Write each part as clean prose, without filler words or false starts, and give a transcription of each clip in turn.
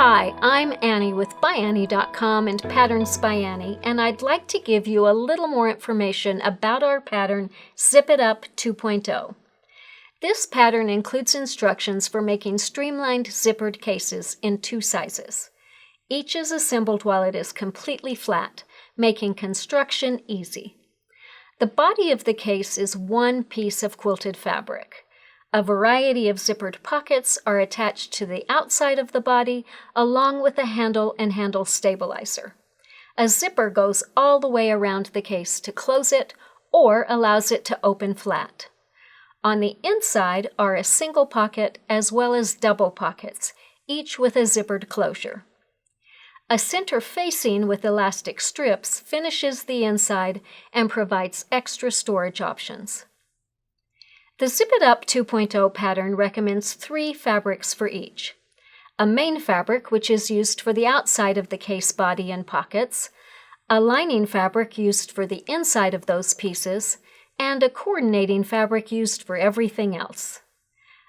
Hi, I'm Annie with ByAnnie.com and Patterns by Annie, and I'd like to give you a little more information about our pattern Zip It Up 2.0. This pattern includes instructions for making streamlined zippered cases in 2 sizes. Each is assembled while it is completely flat, making construction easy. The body of the case is one piece of quilted fabric. A variety of zippered pockets are attached to the outside of the body, along with a handle and handle stabilizer. A zipper goes all the way around the case to close it, or allows it to open flat. On the inside are a single pocket as well as double pockets, each with a zippered closure. A center facing with elastic strips finishes the inside and provides extra storage options. The Zip It Up 2.0 pattern recommends 3 fabrics for each. A main fabric, which is used for the outside of the case body and pockets, a lining fabric used for the inside of those pieces, and a coordinating fabric used for everything else.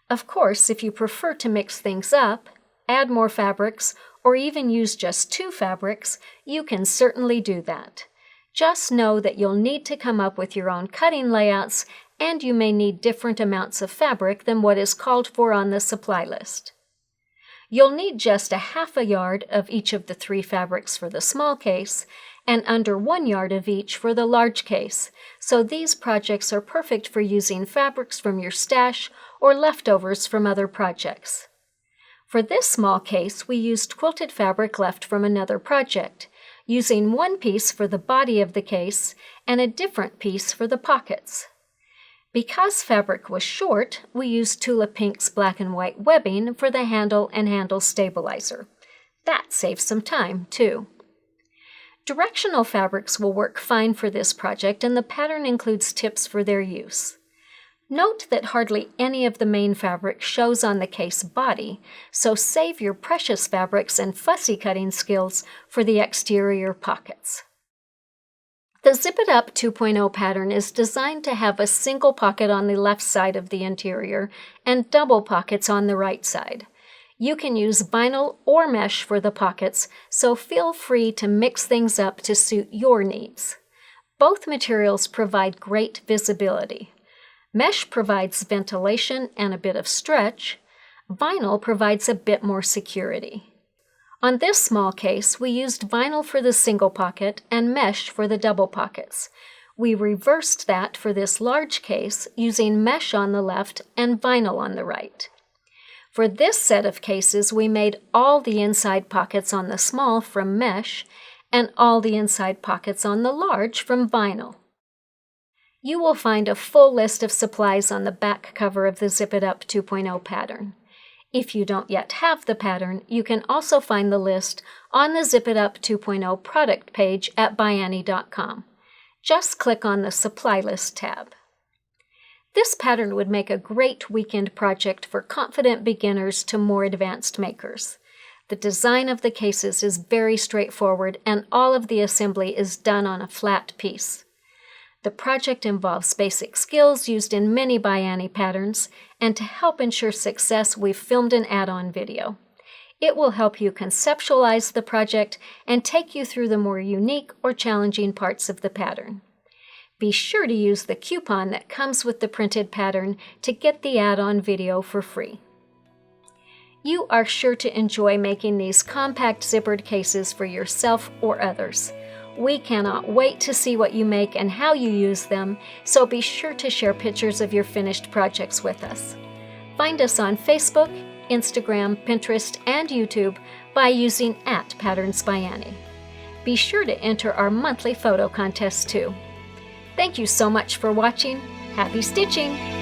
Of course, if you prefer to mix things up, add more fabrics, or even use just 2 fabrics, you can certainly do that. Just know that you'll need to come up with your own cutting layouts, and you may need different amounts of fabric than what is called for on the supply list. You'll need just a half a yard of each of the 3 fabrics for the small case, and under 1 yard of each for the large case, so these projects are perfect for using fabrics from your stash or leftovers from other projects. For this small case, we used quilted fabric left from another project, using one piece for the body of the case and a different piece for the pockets. Because fabric was short, we used Tula Pink's black and white webbing for the handle and handle stabilizer. That saves some time, too. Directional fabrics will work fine for this project, and the pattern includes tips for their use. Note that hardly any of the main fabric shows on the case body, so save your precious fabrics and fussy cutting skills for the exterior pockets. The Zip It Up 2.0 pattern is designed to have a single pocket on the left side of the interior and double pockets on the right side. You can use vinyl or mesh for the pockets, so feel free to mix things up to suit your needs. Both materials provide great visibility. Mesh provides ventilation and a bit of stretch. Vinyl provides a bit more security. On this small case, we used vinyl for the single pocket and mesh for the double pockets. We reversed that for this large case, using mesh on the left and vinyl on the right. For this set of cases, we made all the inside pockets on the small from mesh and all the inside pockets on the large from vinyl. You will find a full list of supplies on the back cover of the Zip It Up 2.0 pattern. If you don't yet have the pattern, you can also find the list on the Zip It Up 2.0 product page at ByAnnie.com. Just click on the Supply List tab. This pattern would make a great weekend project for confident beginners to more advanced makers. The design of the cases is very straightforward, and all of the assembly is done on a flat piece. The project involves basic skills used in many ByAnnie patterns, and to help ensure success, we've filmed an add-on video. It will help you conceptualize the project and take you through the more unique or challenging parts of the pattern. Be sure to use the coupon that comes with the printed pattern to get the add-on video for free. You are sure to enjoy making these compact zippered cases for yourself or others. We cannot wait to see what you make and how you use them, so be sure to share pictures of your finished projects with us. Find us on Facebook, Instagram, Pinterest, and YouTube by using @PatternsByAnnie. Be sure to enter our monthly photo contest too. Thank you so much for watching. Happy stitching!